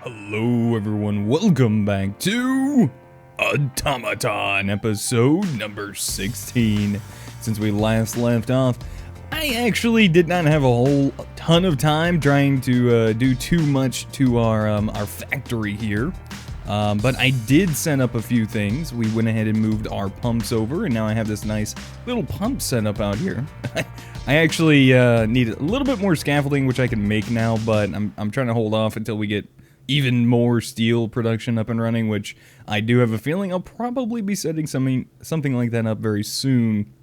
Hello everyone, welcome back to Automaton, episode number 16. Since we last left off, I actually did not have a whole ton of time trying to do too much to our factory here. But I did set up a few things. We went ahead and moved our pumps over, and now I have this nice little pump set up out here. I actually need a little bit more scaffolding, which I can make now, but I'm trying to hold off until we get even more steel production up and running, which I do have a feeling I'll probably be setting something like that up very soon.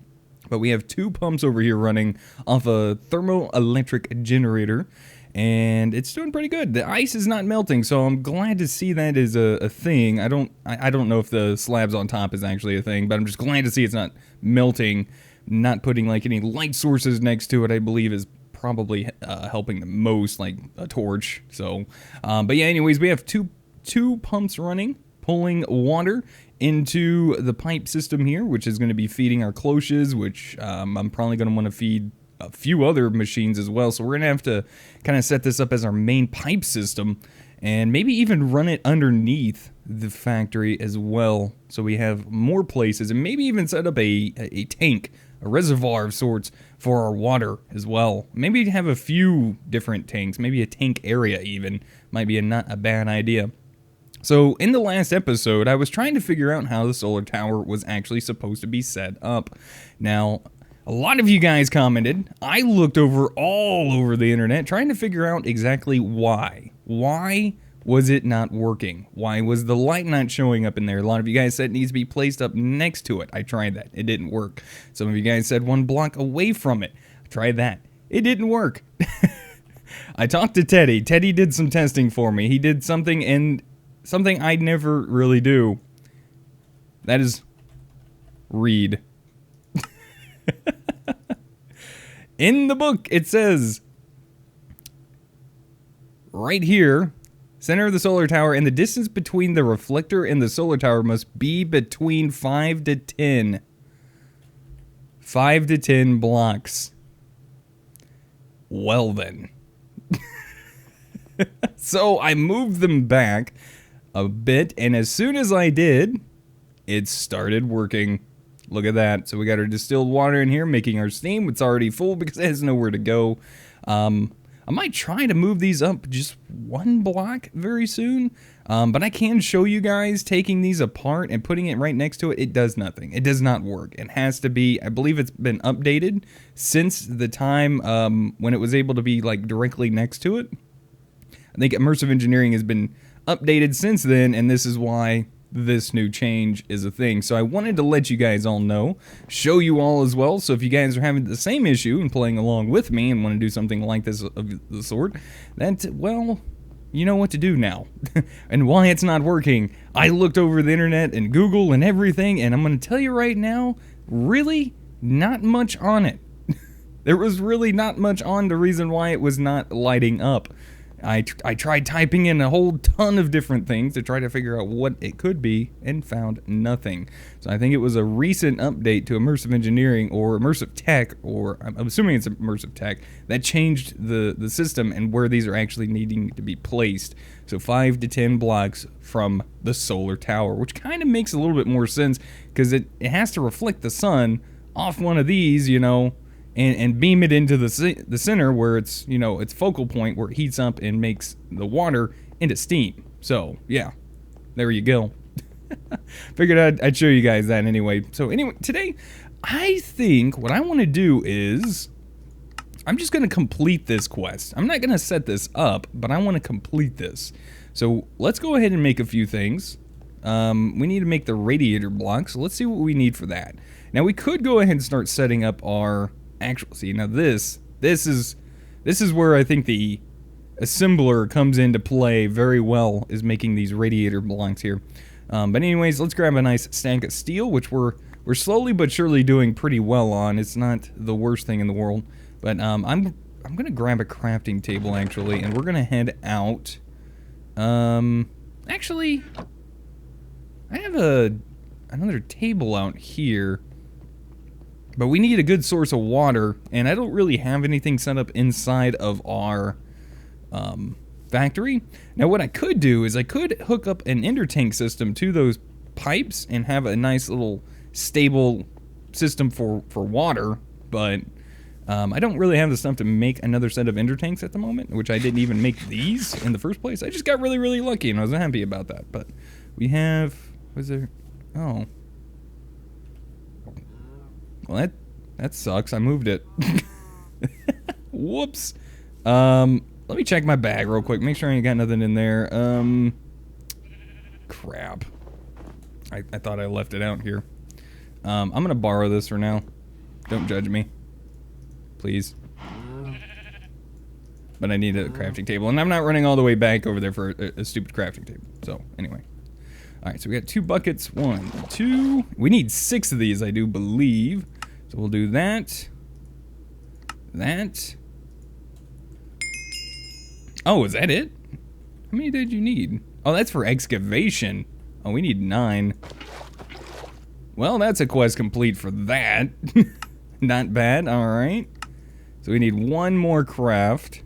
But we have two pumps over here running off a thermoelectric generator, and it's doing pretty good. The ice is not melting, so I'm glad to see that is a thing. I don't know if the slabs on top is actually a thing, but I'm just glad to see it's not melting. Not putting like any light sources next to it, I believe, is probably helping the most, like a torch. So but yeah, anyways, we have two pumps running, pulling water into the pipe system here, which is going to be feeding our cloches, which I'm probably going to want to feed a few other machines as well. So we're going to have to kind of set this up as our main pipe system, and maybe even run it underneath the factory as well, so we have more places, and maybe even set up a tank, a reservoir of sorts for our water as well. Maybe have a few different tanks, maybe a tank area even, might be not a bad idea. So in the last episode, I was trying to figure out how the solar tower was actually supposed to be set up. Now, a lot of you guys commented. I looked all over the internet trying to figure out exactly why. Why was it not working? Why was the light not showing up in there? A lot of you guys said it needs to be placed up next to it. I tried that. It didn't work. Some of you guys said one block away from it. I tried that. It didn't work. I talked to Teddy. Teddy did some testing for me. He did something I'd never really do. That is read. In the book, it says right here, center of the solar tower, and the distance between the reflector and the solar tower must be between 5 to 10. 5 to 10 blocks. Well then. So I moved them back a bit, and as soon as I did, it started working. Look at that. So we got our distilled water in here making our steam. It's already full because it has nowhere to go. I might try to move these up just one block very soon, but I can show you guys taking these apart and putting it right next to it. It does nothing. It does not work. It has to be, I believe it's been updated since the time when it was able to be like directly next to it. I think immersive engineering has been updated since then, and this is why this new change is a thing. So I wanted to let you guys all know, show you all as well. So if you guys are having the same issue and playing along with me and want to do something like this of the sort, that, well, you know what to do now. And why it's not working. I looked over the internet and Google and everything, and I'm going to tell you right now, really not much on it. There was really not much on the reason why it was not lighting up. I tried typing in a whole ton of different things to try to figure out what it could be and found nothing. So I think it was a recent update to immersive engineering or immersive tech, or I'm assuming it's immersive tech, that changed the system and where these are actually needing to be placed. So 5 to 10 blocks from the solar tower, which kind of makes a little bit more sense because it has to reflect the sun off one of these, you know, and beam it into the center where it's, you know, its focal point where it heats up and makes the water into steam. So, yeah, there you go. Figured I'd show you guys that anyway. So, anyway, today, I think what I want to do is, I'm just going to complete this quest. I'm not going to set this up, but I want to complete this. So, let's go ahead and make a few things. We need to make the radiator block, so let's see what we need for that. Now, we could go ahead and start setting up our actual, see, now this is where I think the assembler comes into play very well, is making these radiator blocks here. But anyways, let's grab a nice stack of steel, which we're slowly but surely doing pretty well on. It's not the worst thing in the world, but I'm gonna grab a crafting table actually, and we're gonna head out. Actually, I have another table out here. But we need a good source of water, and I don't really have anything set up inside of our factory. Now what I could do is I could hook up an intertank system to those pipes and have a nice little stable system for water, but I don't really have the stuff to make another set of intertanks at the moment, which I didn't even make these in the first place. I just got really, really lucky and I was happy about that. But we have, was there, oh. Well, that sucks. I moved it. Whoops. Let me check my bag real quick. Make sure I ain't got nothing in there. Crap. I thought I left it out here. I'm gonna borrow this for now. Don't judge me. Please. But I need a crafting table. And I'm not running all the way back over there for a stupid crafting table. So, anyway. Alright, so we got 2 buckets. 1, 2. We need 6 of these, I do believe. So we'll do that. That. Oh, is that it? How many did you need? Oh, that's for excavation. Oh, we need 9. Well, that's a quest complete for that. Not bad, alright. So we need 1 more craft.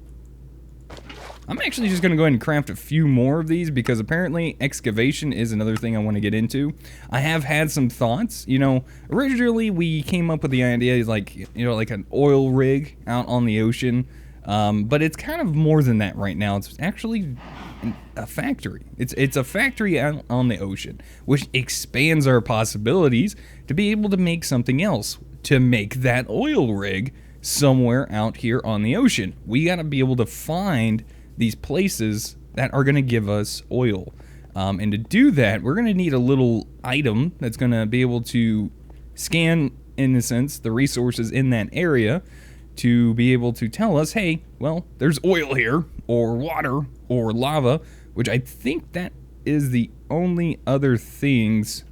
I'm actually just going to go ahead and craft a few more of these because apparently excavation is another thing I want to get into. I have had some thoughts. You know, originally we came up with the idea like, you know, like an oil rig out on the ocean. But it's kind of more than that right now. It's actually a factory. It's a factory out on the ocean, which expands our possibilities to be able to make something else, to make that oil rig somewhere out here on the ocean. We got to be able to find these places that are going to give us oil. And to do that, we're going to need a little item that's going to be able to scan, in a sense, the resources in that area to be able to tell us, hey, well, there's oil here, or water, or lava, which I think that is the only other things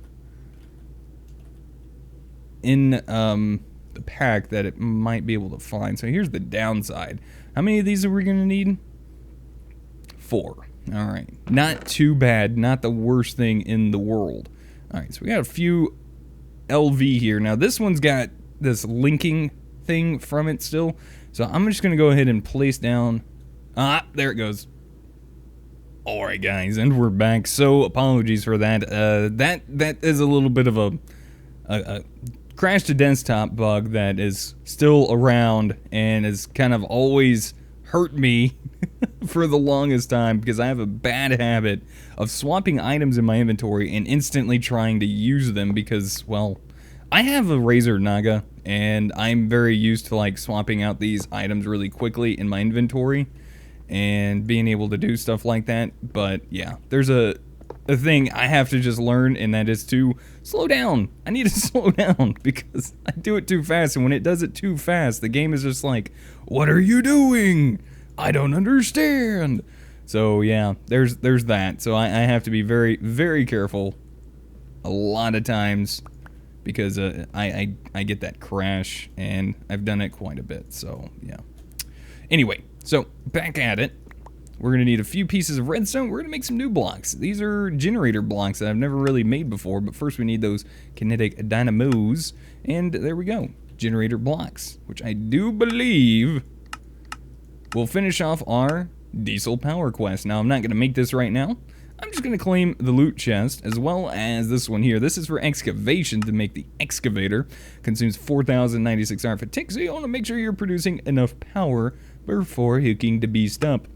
in the pack that it might be able to find. So here's the downside. How many of these are we going to need? 4. Alright. Not too bad. Not the worst thing in the world. Alright, so we got a few LV here. Now this one's got this linking thing from it still. So I'm just going to go ahead and place down... Ah, there it goes. Alright guys, and we're back. So apologies for that. That is a little bit of a crash to desktop bug that is still around and has kind of always hurt me for the longest time because I have a bad habit of swapping items in my inventory and instantly trying to use them because, well, I have a Razor Naga and I'm very used to like swapping out these items really quickly in my inventory and being able to do stuff like that. But yeah, there's a thing I have to just learn, and that is to slow down. I need to slow down because I do it too fast, and when it does it too fast, the game is just like, what are you doing? I don't understand. So yeah, there's that. So I have to be very, very careful a lot of times because I get that crash, and I've done it quite a bit. So yeah. Anyway, so back at it. We're going to need a few pieces of redstone. We're going to make some new blocks. These are generator blocks that I've never really made before, but first we need those kinetic dynamos. And there we go. Generator blocks, which I do believe will finish off our diesel power quest. Now, I'm not going to make this right now. I'm just going to claim the loot chest, as well as this one here. This is for excavation to make the excavator. Consumes 4,096 iron fatigue, so you want to make sure you're producing enough power before hooking the beast up.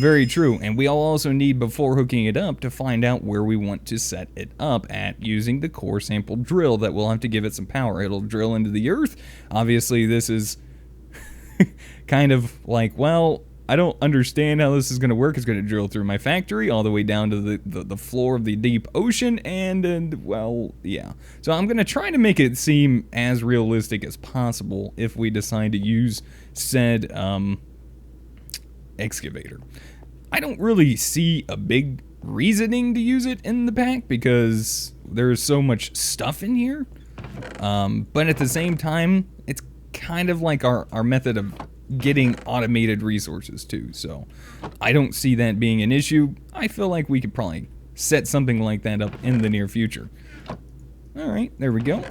Very true, and we'll also need, before hooking it up, to find out where we want to set it up at using the core sample drill that will have to give it some power. It'll drill into the earth. Obviously, this is kind of like, well, I don't understand how this is going to work. It's going to drill through my factory all the way down to the floor of the deep ocean, and well, yeah. So I'm going to try to make it seem as realistic as possible if we decide to use said, excavator. I don't really see a big reasoning to use it in the pack because there's so much stuff in here. But at the same time, it's kind of like our method of getting automated resources too. So I don't see that being an issue. I feel like we could probably set something like that up in the near future. Alright, there we go.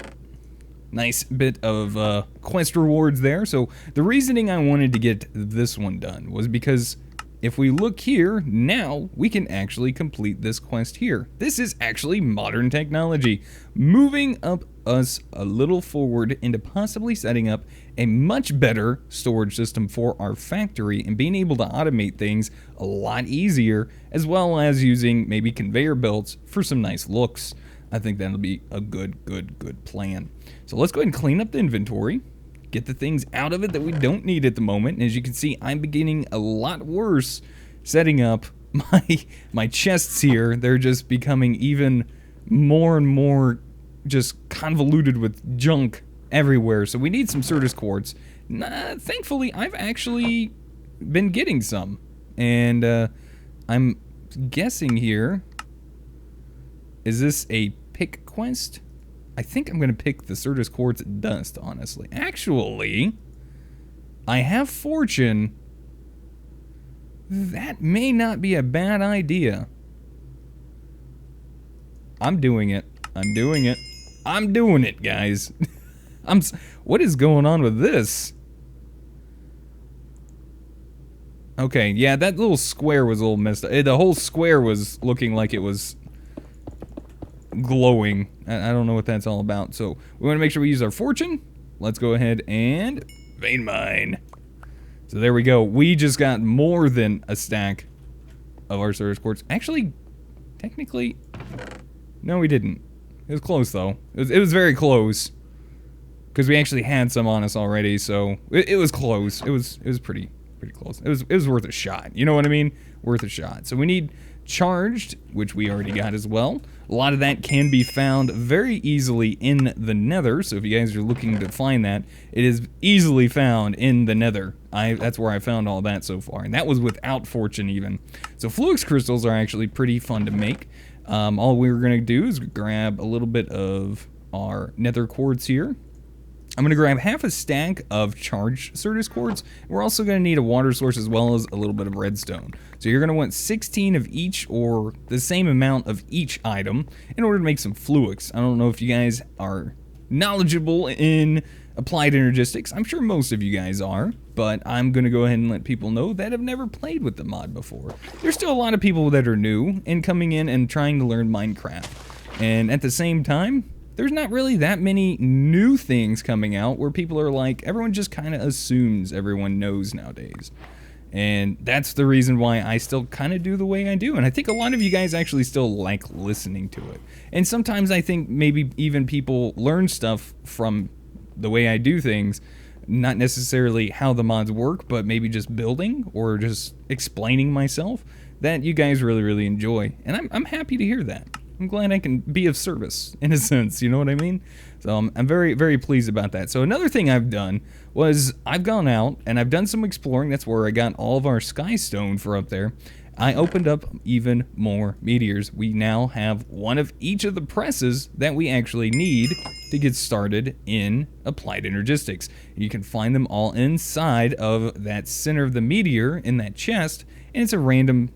Nice bit of quest rewards there. So the reasoning I wanted to get this one done was because if we look here, now we can actually complete this quest here. This is actually modern technology, moving up us a little forward into possibly setting up a much better storage system for our factory and being able to automate things a lot easier, as well as using maybe conveyor belts for some nice looks. I think that'll be a good plan. So let's go ahead and clean up the inventory. Get the things out of it that we don't need at the moment. And as you can see, I'm beginning a lot worse setting up my chests here. They're just becoming even more and more just convoluted with junk everywhere. So we need some Certus quartz. Thankfully, I've actually been getting some. And I'm guessing here, is this a pick quest? I think I'm going to pick the Certus quartz dust, honestly. Actually, I have fortune. That may not be a bad idea. I'm doing it. I'm doing it. I'm doing it, guys. What is going on with this? Okay, yeah, that little square was a little messed up. The whole square was looking like it was glowing. I don't know what that's all about. So we want to make sure we use our fortune. Let's go ahead and vein mine. So there we go. We just got more than a stack of our Certus quartz. Actually, technically, no, we didn't. It was close though. It was very close because we actually had some on us already. So it was close. It was pretty close. It was worth a shot. You know what I mean? Worth a shot. So we need charged, which we already got as well. A lot of that can be found very easily in the nether, so if you guys are looking to find that, it is easily found in the nether. That's where I found all that so far, and that was without fortune even. So Fluix crystals are actually pretty fun to make. All we were going to do is grab a little bit of our nether quartz here. I'm going to grab half a stack of charged Certus quartz. We're also going to need a water source as well as a little bit of redstone. So you're going to want 16 of each, or the same amount of each item, in order to make some Fluix. I don't know if you guys are knowledgeable in applied energistics. I'm sure most of you guys are, but I'm going to go ahead and let people know that have never played with the mod before. There's still a lot of people that are new and coming in and trying to learn Minecraft. And at the same time, there's not really that many new things coming out where people are like, everyone just kind of assumes everyone knows nowadays. And that's the reason why I still kind of do the way I do. And I think a lot of you guys actually still like listening to it. And sometimes I think maybe even people learn stuff from the way I do things, not necessarily how the mods work, but maybe just building or just explaining myself, that you guys really enjoy. And I'm happy to hear that. I'm glad I can be of service, in a sense, you know what I mean? So I'm very pleased about that. So another thing I've done was I've gone out and I've done some exploring. That's where I got all of our sky stone for up there. I opened up even more meteors. We now have one of each of the presses that we actually need to get started in applied energistics. You can find them all inside of that center of the meteor in that chest, and it's a random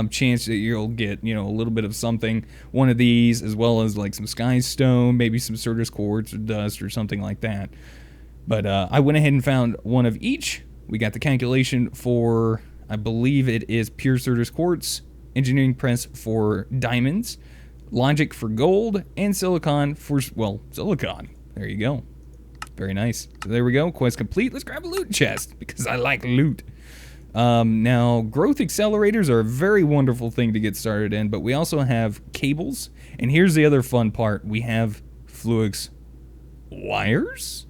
chance that you'll get, you know, a little bit of something, one of these, as well as like some sky stone, maybe some Certus quartz or dust or something like that. But I went ahead and found one of each. We got the calculation for, I believe it is pure Certus quartz, engineering press for diamonds, logic for gold, and silicon for, well, silicon. There you go. Very nice. So there we go. Quest complete. Let's grab a loot chest because I like loot. Now, growth accelerators are a very wonderful thing to get started in, but we also have cables, and here's the other fun part. We have Fluix wires?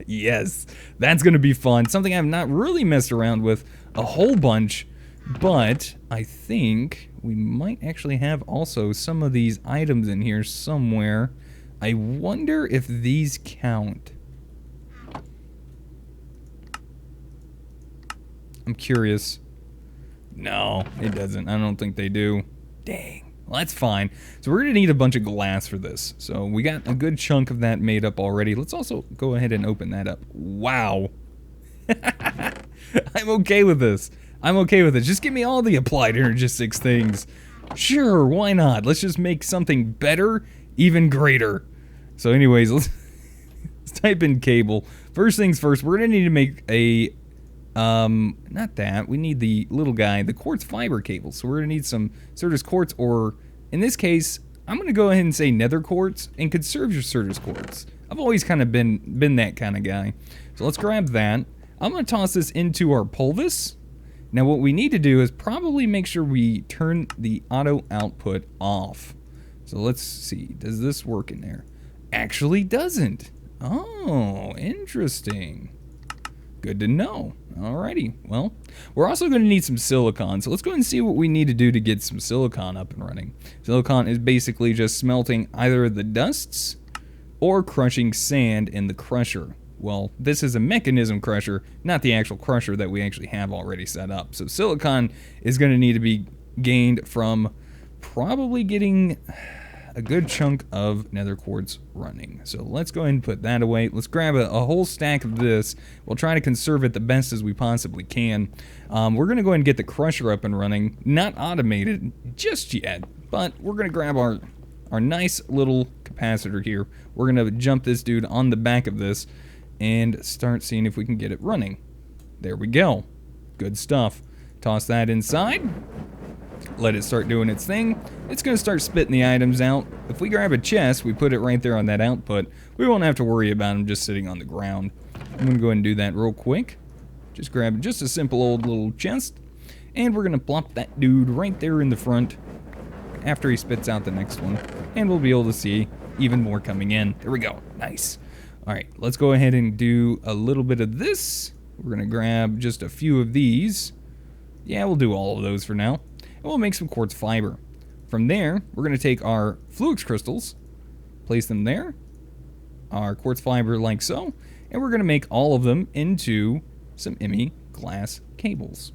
Yes, that's going to be fun. Something I've not really messed around with a whole bunch, but I think we might actually have also some of these items in here somewhere. I wonder if these count. I'm curious. No, it doesn't. I don't think they do. Dang. Well, that's fine. So we're going to need a bunch of glass for this. So we got a good chunk of that made up already. Let's also go ahead and open that up. Wow. I'm okay with this. I'm okay with it. Just give me all the applied energistics things. Sure, why not? Let's just make something better, even greater. So anyways, let's type in cable. First things first, we're going to need to make a Not that. We need the little guy, the quartz fiber cable. So we're going to need some Certus quartz, or in this case, I'm going to go ahead and say nether quartz and conserve your Certus quartz. I've always kind of been that kind of guy. So let's grab that. I'm going to toss this into our pulvis. Now what we need to do is probably make sure we turn the auto output off. So let's see, does this work in there? Actually doesn't. Oh, interesting. Good to know. Alrighty, well, we're also going to need some silicon, so let's go ahead and see what we need to do to get some silicon up and running. Silicon is basically just smelting either the dusts or crushing sand in the crusher. Well, this is a mechanism crusher, not the actual crusher that we actually have already set up. So silicon is going to need to be gained from probably getting a good chunk of nether quartz running. So let's go ahead and put that away. Let's grab a whole stack of this. We'll try to conserve it the best as we possibly can. We're going to go ahead and get the crusher up and running. Not automated just yet, but we're going to grab our nice little capacitor here. We're going to jump this dude on the back of this and start seeing if we can get it running. There we go. Good stuff. Toss that inside. Let it start doing its thing. It's going to start spitting the items out. If we grab a chest, we put it right there on that output, we won't have to worry about them just sitting on the ground. I'm going to go ahead and do that real quick. Just grab just a simple old little chest, and we're going to plop that dude right there in the front after he spits out the next one, and we'll be able to see even more coming in. There we go. Nice. Alright, let's go ahead and do a little bit of this. We're going to grab just a few of these. Yeah, we'll do all of those for now. And we'll make some quartz fiber. From there, we're going to take our Fluix crystals, place them there, our quartz fiber like so, and we're going to make all of them into some Emi glass cables.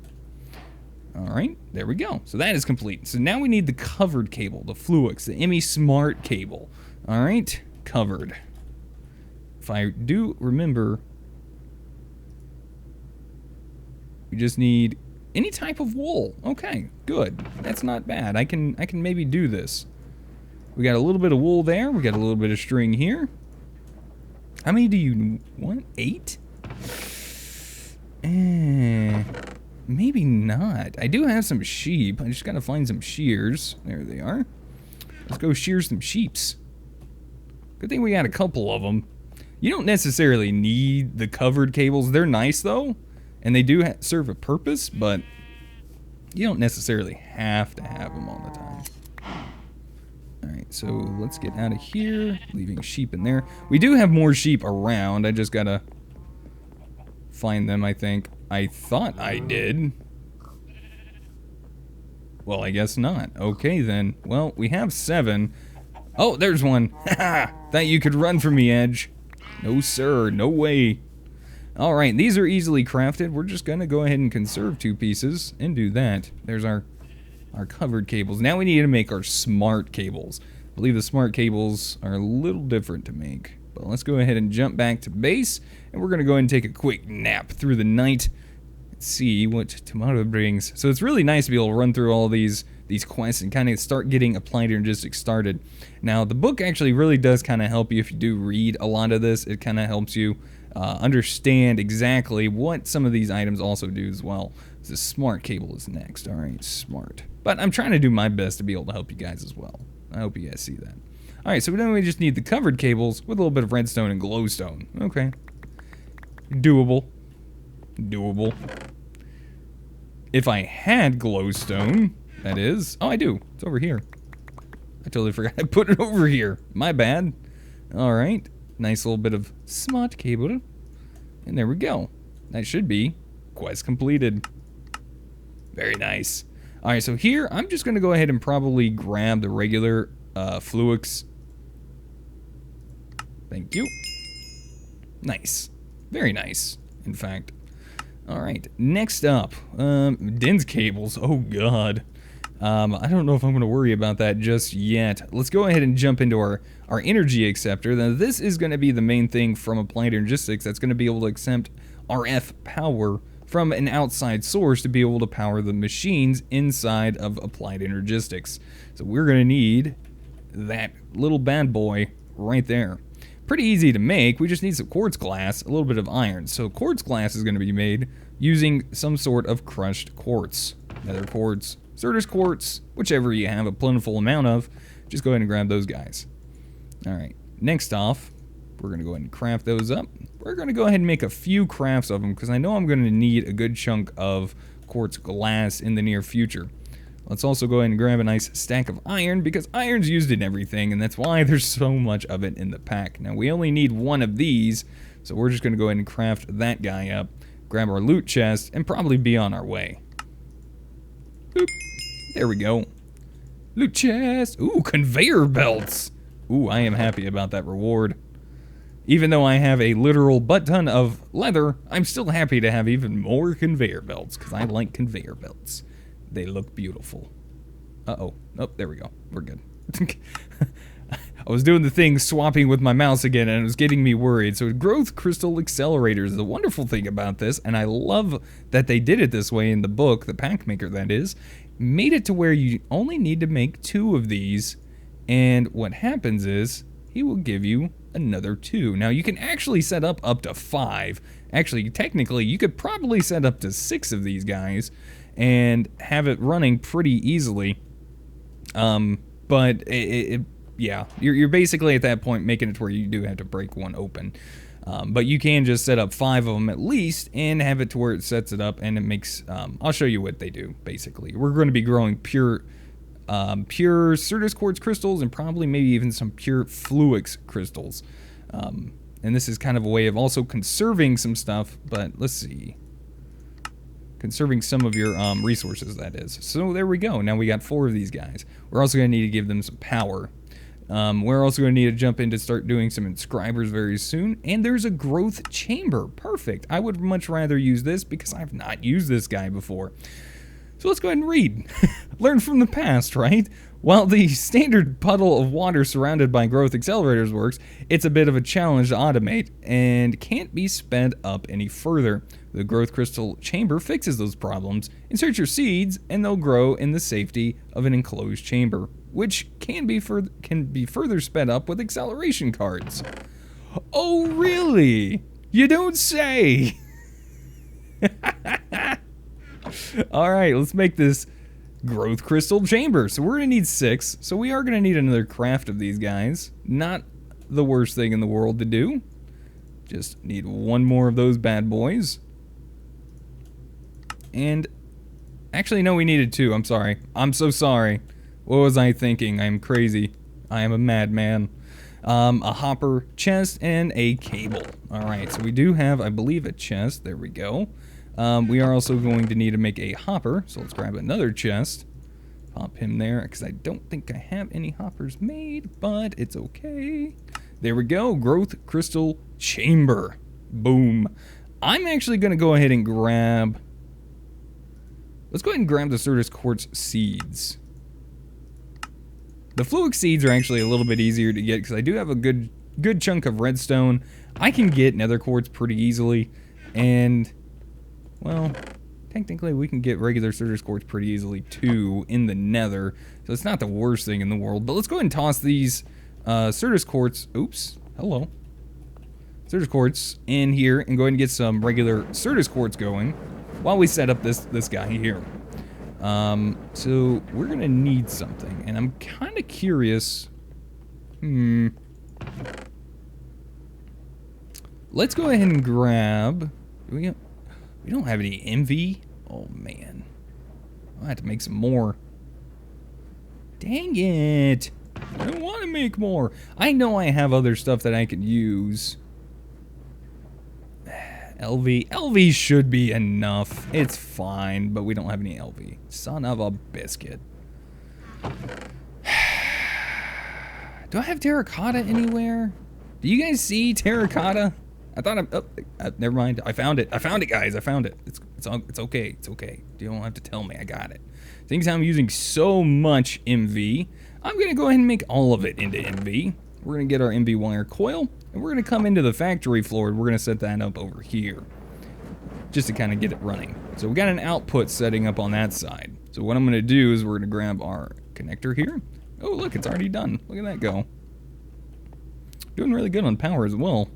Alright, there we go. So that is complete. So now we need the covered cable, the Fluix, the Emi Smart cable. Alright, covered. If I do remember, we just need any type of wool. Okay, good. That's not bad. I can maybe do this. We got a little bit of wool there. We got a little bit of string here. How many do you want? 8? Maybe not. I do have some sheep. I just gotta find some shears. There they are. Let's go shear some sheeps. Good thing we got a couple of them. You don't necessarily need the covered cables. They're nice though, and they do serve a purpose, but you don't necessarily have to have them all the time. Alright, so let's get out of here, leaving sheep in there. We do have more sheep around. I just gotta find them, I think. I thought I did. Well, I guess not. Okay then. Well, we have 7. Oh, there's one. Haha! Thought you could run from me, Edge. No sir, no way. Alright, these are easily crafted. We're just gonna go ahead and conserve 2 pieces and do that. There's our covered cables. Now we need to make our smart cables. I believe the smart cables are a little different to make. But let's go ahead and jump back to base, and we're gonna go ahead and take a quick nap through the night. Let's see what tomorrow brings. So it's really nice to be able to run through all these quests and kind of start getting applied logistics started. Now the book actually really does kind of help you if you do read a lot of this. It kind of helps you understand exactly what some of these items also do as well. The smart cable is next. Alright, smart. But I'm trying to do my best to be able to help you guys as well. I hope you guys see that. Alright, so then we just need the covered cables with a little bit of redstone and glowstone. Okay. Doable. Doable. If I had glowstone, that is. Oh, I do. It's over here. I totally forgot I put it over here. My bad. Alright. Nice little bit of smart cable. And there we go. That should be quest completed. Very nice. Alright, so here, I'm just going to go ahead and probably grab the regular Fluix. Thank you. Nice. Very nice, in fact. Alright, next up, Din's cables. Oh god. I don't know if I'm going to worry about that just yet. Let's go ahead and jump into our energy acceptor. Now this is going to be the main thing from Applied Logistics that's going to be able to accept RF power from an outside source to be able to power the machines inside of Applied Logistics. So we're going to need that little bad boy right there. pretty easy to make. We just need some quartz glass, a little bit of iron. So quartz glass is going to be made using some sort of crushed quartz. Nether quartz, Certus quartz, whichever you have a plentiful amount of. Just go ahead and grab those guys. Alright, next off, we're going to go ahead and craft those up. We're going to go ahead and make a few crafts of them because I know I'm going to need a good chunk of quartz glass in the near future. Let's also go ahead and grab a nice stack of iron because iron's used in everything, and that's why there's so much of it in the pack. Now, we only need one of these, so we're just going to go ahead and craft that guy up, grab our loot chest, and probably be on our way. Boop. There we go. Loot chest. Ooh, conveyor belts. Ooh, I am happy about that reward. Even though I have a literal butt ton of leather, I'm still happy to have even more conveyor belts because I like conveyor belts. They look beautiful. Uh-oh. Oh, there we go. We're good. I was doing the thing swapping with my mouse again, and it was getting me worried. So growth crystal accelerators is the wonderful thing about this, and I love that they did it this way in the book, the pack maker that is, made it to where you only need to make 2 of these, and what happens is he will give you another 2. Now you can actually set up to 5. Actually, technically, you could probably set up to 6 of these guys and have it running pretty easily. But yeah, you're basically at that point making it to where you do have to break one open. But you can just set up 5 of them at least and have it to where it sets it up and it makes, I'll show you what they do, basically. We're going to be growing pure Certus quartz crystals and probably maybe even some pure Fluix crystals. And this is kind of a way of also conserving some stuff, but let's see. Conserving some of your resources, that is. So there we go. Now we got 4 of these guys. We're also going to need to give them some power. We're also going to need to jump in to start doing some inscribers very soon. And there's a growth chamber. Perfect. I would much rather use this because I've not used this guy before. So let's go ahead and read. Learn from the past, right? While the standard puddle of water surrounded by growth accelerators works, it's a bit of a challenge to automate and can't be sped up any further. The growth crystal chamber fixes those problems. Insert your seeds and they'll grow in the safety of an enclosed chamber, which can be further sped up with acceleration cards. Oh, really? You don't say. All right, let's make this growth crystal chamber. So we're going to need 6. So we are going to need another craft of these guys. Not the worst thing in the world to do. Just need 1 more of those bad boys. And actually, no, we needed 2. I'm sorry. I'm so sorry. What was I thinking? I'm crazy. I am a madman. A hopper, chest, and a cable. All right, so we do have, I believe, a chest. There we go. We are also going to need to make a hopper, so let's grab another chest. Pop him there, because I don't think I have any hoppers made, but it's okay. There we go, growth crystal chamber. Boom. I'm actually going to go ahead and grab... Let's go ahead and grab the Certus quartz seeds. The Fluix seeds are actually a little bit easier to get, because I do have a good chunk of redstone. I can get nether quartz pretty easily, and... well, technically we can get regular Certus quartz pretty easily too in the nether, so it's not the worst thing in the world. But let's go ahead and toss these Certus quartz, Certus quartz in here and go ahead and get some regular Certus quartz going while we set up this guy here. So we're gonna need something, and I'm kind of curious. Let's go ahead and grab. We don't have any envy. Oh man, I'll have to make some more. Dang it! I don't want to make more. I know I have other stuff that I could use. LV should be enough. It's fine, but we don't have any LV. Son of a biscuit. Do I have terracotta anywhere? Do you guys see terracotta? I thought never mind. I found it. I found it, guys. I found it. It's okay. It's okay. You don't have to tell me. I got it. Things I'm using so much MV, I'm gonna go ahead and make all of it into MV. We're gonna get our MV wire coil, and we're gonna come into the factory floor, and we're gonna set that up over here, just to kind of get it running. So we got an output setting up on that side. So what I'm gonna do is we're gonna grab our connector here. Oh, look, it's already done. Look at that go. Doing really good on power as well.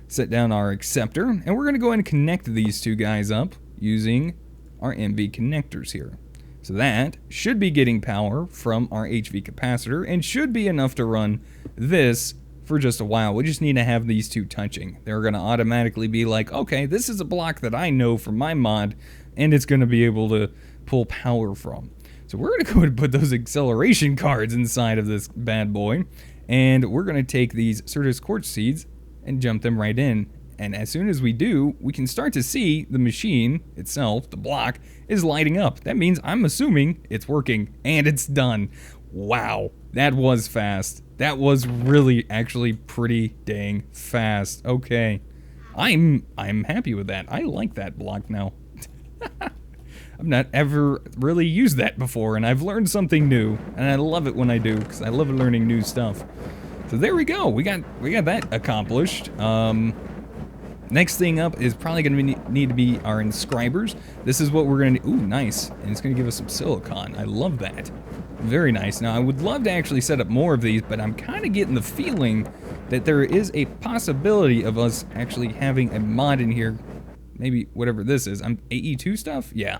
Set down our Acceptor, and we're going to go ahead and connect these two guys up using our MV connectors here. So that should be getting power from our HV capacitor and should be enough to run this for just a while. We just need to have these two touching. They're going to automatically be like, okay, this is a block that I know from my mod, and it's going to be able to pull power from. So we're going to go ahead and put those acceleration cards inside of this bad boy, and we're going to take these Certus quartz seeds and jump them right in. And as soon as we do, we can start to see the machine itself, the block, is lighting up. That means I'm assuming it's working, and it's done. Wow, that was fast. That was really actually pretty dang fast. Okay, I'm happy with that. I like that block now. I've not ever really used that before, and I've learned something new, and I love it when I do, because I love learning new stuff. So there we go. We got that accomplished. Next thing up is probably going to need to be our inscribers. This is what we're going to... Ooh, nice. And it's going to give us some silicon. I love that. Very nice. Now, I would love to actually set up more of these, but I'm kind of getting the feeling that there is a possibility of us actually having a mod in here. Maybe whatever this is. AE2 stuff? Yeah.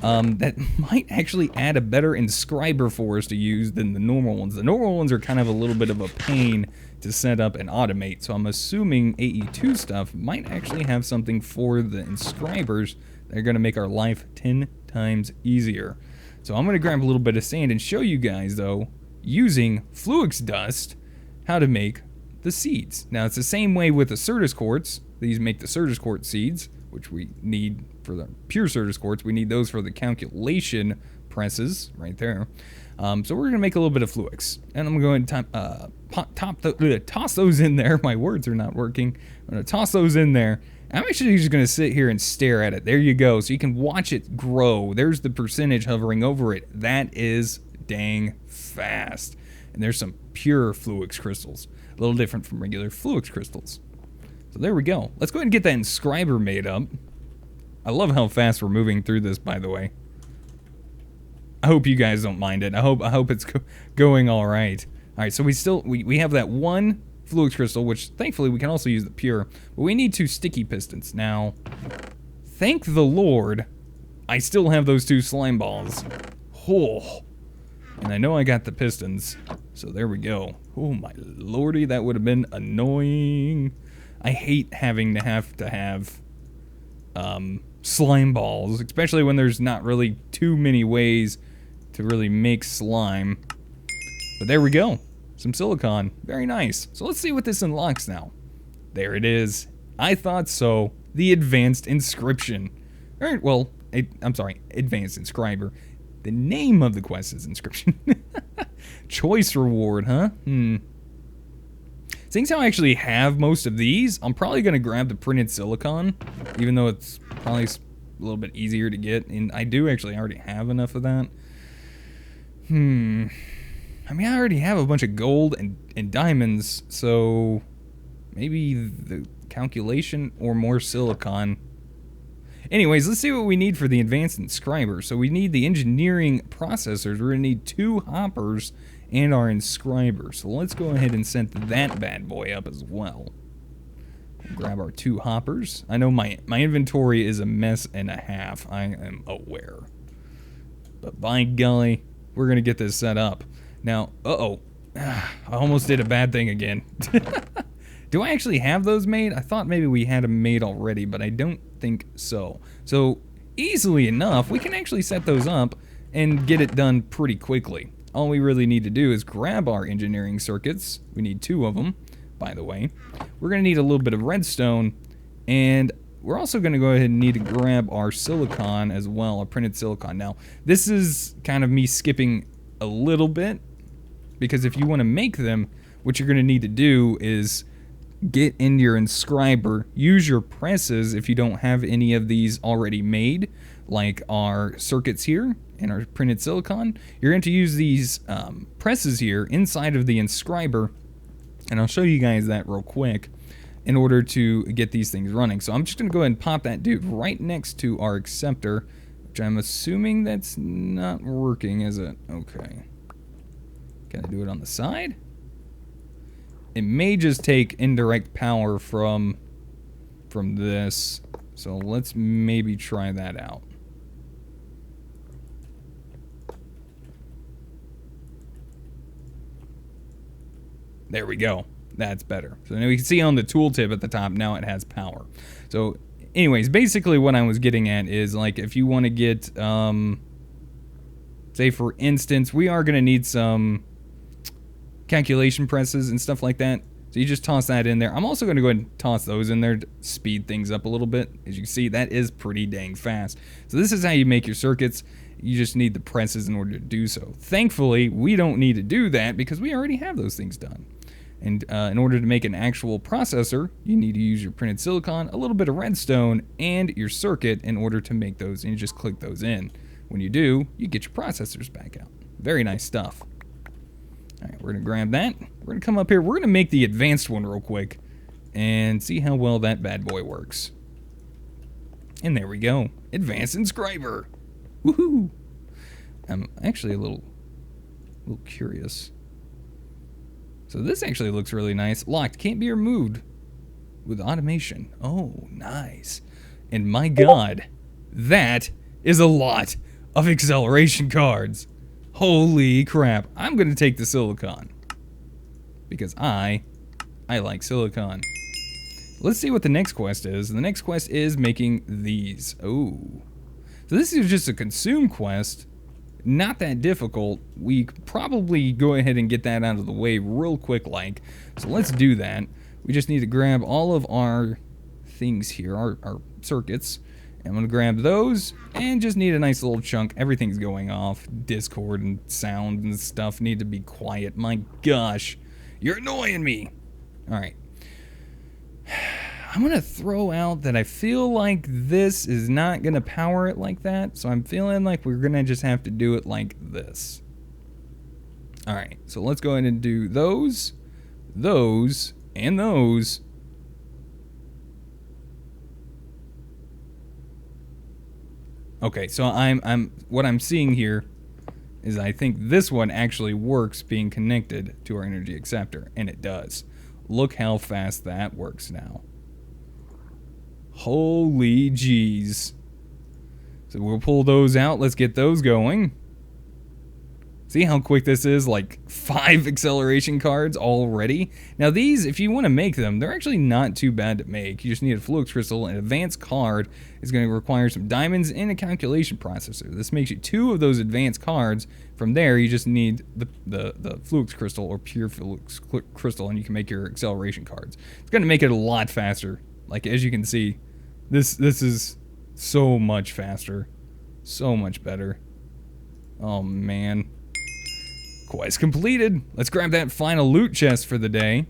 That might actually add a better inscriber for us to use than the normal ones. The normal ones are kind of a little bit of a pain to set up and automate, so I'm assuming AE2 stuff might actually have something for the inscribers that are going to make our life 10 times easier. So I'm going to grab a little bit of sand and show you guys, though, using Fluix dust, how to make the seeds. Now, it's the same way with the Certus quartz. These make the Certus quartz seeds, which we need for the pure Certus quartz. We need those for the calculation presses right there. So we're going to make a little bit of Fluix. And I'm going to toss those in there. My words are not working. I'm going to toss those in there. I'm actually just going to sit here and stare at it. There you go. So you can watch it grow. There's the percentage hovering over it. That is dang fast. And there's some pure Fluix crystals. A little different from regular Fluix crystals. So there we go. Let's go ahead and get that inscriber made up. I love how fast we're moving through this, by the way. I hope you guys don't mind it. I hope it's going all right. All right, so we have that one Fluix crystal, which thankfully we can also use the pure, but we need 2 sticky pistons. Now, thank the Lord, I still have those 2 slime balls. Oh, and I know I got the pistons, so there we go. Oh my lordy, that would have been annoying. I hate having to have slime balls, especially when there's not really too many ways to really make slime. But there we go. Some silicon. Very nice. So let's see what this unlocks now. There it is. I thought so. The advanced inscription. Alright, well, I'm sorry, advanced inscriber. The name of the quest is Inscription. Choice reward, huh? Seeing how I actually have most of these, I'm probably going to grab the printed silicon, even though it's probably a little bit easier to get, and I do actually already have enough of that. I mean, I already have a bunch of gold and diamonds, so maybe the calculation or more silicon. Anyways, let's see what we need for the advanced inscriber. So we need the engineering processors. We're going to need 2 hoppers and our inscriber. So let's go ahead and set that bad boy up as well. We'll grab our 2 hoppers. I know my inventory is a mess and a half. I am aware. But by golly, we're going to get this set up. Now, I almost did a bad thing again. Do I actually have those made? I thought maybe we had them made already, but I don't think so. So, easily enough, we can actually set those up and get it done pretty quickly. All we really need to do is grab our engineering circuits. We need 2 of them, by the way. We're going to need a little bit of redstone, and we're also going to go ahead and need to grab our silicon as well, our printed silicon. Now, this is kind of me skipping a little bit, because if you want to make them, what you're going to need to do is get into your inscriber, use your presses if you don't have any of these already made, like our circuits here and our printed silicon. You're going to use these presses here inside of the inscriber, and I'll show you guys that real quick in order to get these things running. So I'm just going to go ahead and pop that dude right next to our Acceptor, which I'm assuming that's not working, is it? Okay. Can I do it on the side? it may just take indirect power from this. So let's maybe try that out. There we go. That's better. So now we can see on the tooltip at the top, now it has power. So anyways, basically what I was getting at is, like, if you want to get, say for instance, we are going to need some calculation presses and stuff like that. So you just toss that in there. I'm also going to go ahead and toss those in there to speed things up a little bit. As you can see, that is pretty dang fast. So this is how you make your circuits. You just need the presses in order to do so. Thankfully, we don't need to do that because we already have those things done. And in order to make an actual processor, you need to use your printed silicon, a little bit of redstone, and your circuit in order to make those, and you just click those in. When you do, you get your processors back out. Very nice stuff. Alright, we're going to grab that. We're going to come up here. We're going to make the advanced one real quick and see how well that bad boy works. And there we go. Advanced Inscriber. Woohoo! I'm actually a little curious. So this actually looks really nice. Locked, can't be removed with automation. Oh, nice. And my god, that is a lot of acceleration cards. Holy crap. I'm going to take the silicon because I like silicon. Let's see what the next quest is. The next quest is making these. Oh. So this is just a consume quest. Not that difficult. We could probably go ahead and get that out of the way real quick like. So let's do that. We just need to grab all of our things here, our circuits. I'm going to grab those and just need a nice little chunk. Everything's going off. Discord and sound and stuff need to be quiet. My gosh, you're annoying me. All right. I'm going to throw out that I feel like this is not going to power it like that. So I'm feeling like we're going to just have to do it like this. All right. So let's go ahead and do those, and those. Okay. So what I'm seeing here is I think this one actually works being connected to our energy acceptor, and it does. Look how fast that works now. Holy jeez. So we'll pull those out. Let's get those going. See how quick this is? Like 5 acceleration cards already. Now these, if you want to make them, they're actually not too bad to make. You just need a fluix crystal. An advanced card is going to require some diamonds and a calculation processor. This makes you 2 of those advanced cards. From there, you just need the fluix crystal or pure fluix crystal, and you can make your acceleration cards. It's going to make it a lot faster. Like as you can see, this is so much faster, so much better. Oh man. Quest completed. Let's grab that final loot chest for the day.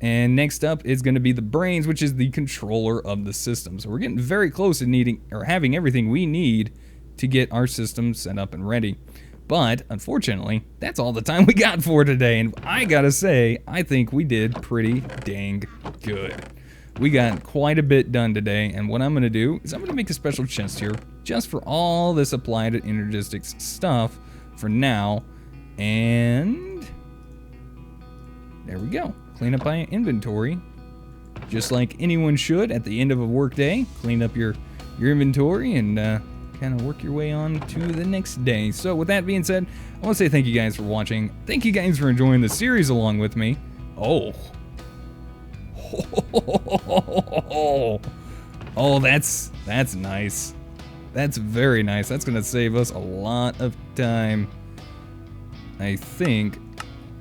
And next up is going to be the brains, which is the controller of the system. So we're getting very close to needing or having everything we need to get our system set up and ready. But unfortunately, that's all the time we got for today. And I gotta say, I think we did pretty dang good. We got quite a bit done today, and what I'm going to do is I'm going to make a special chest here just for all this applied energistics stuff for now. And there we go. Clean up my inventory just like anyone should at the end of a work day. Clean up your inventory and kind of work your way on to the next day. So with that being said, I want to say thank you guys for watching. Thank you guys for enjoying the series along with me. Oh, that's nice. That's very nice. That's gonna save us a lot of time. I think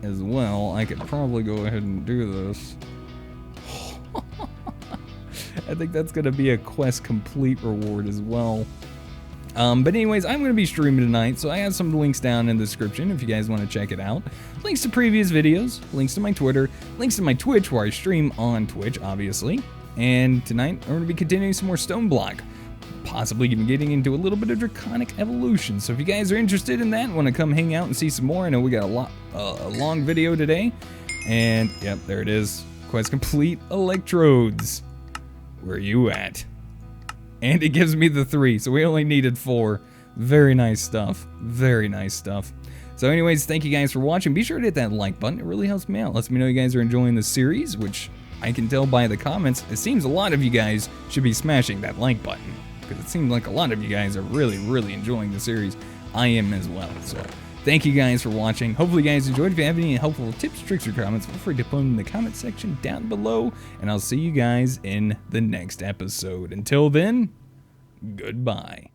as well I could probably go ahead and do this. I think that's gonna be a quest complete reward as well. But anyways, I'm going to be streaming tonight, so I have some links down in the description if you guys want to check it out. Links to previous videos, links to my Twitter, links to my Twitch where I stream on Twitch, obviously. And tonight, I'm going to be continuing some more Stone Block, possibly even getting into a little bit of Draconic Evolution. So if you guys are interested in that and want to come hang out and see some more, I know we got a long video today. And, yep, there it is. Quest complete. Electrodes. Where are you at? And it gives me the 3, so we only needed 4. Very nice stuff. Very nice stuff. So anyways, thank you guys for watching. Be sure to hit that like button. It really helps me out. Lets me know you guys are enjoying the series, which I can tell by the comments. It seems a lot of you guys should be smashing that like button, because it seems like a lot of you guys are really enjoying the series. I am as well. So thank you guys for watching. Hopefully you guys enjoyed. If you have any helpful tips, tricks, or comments, feel free to put them in the comment section down below, and I'll see you guys in the next episode. Until then, goodbye.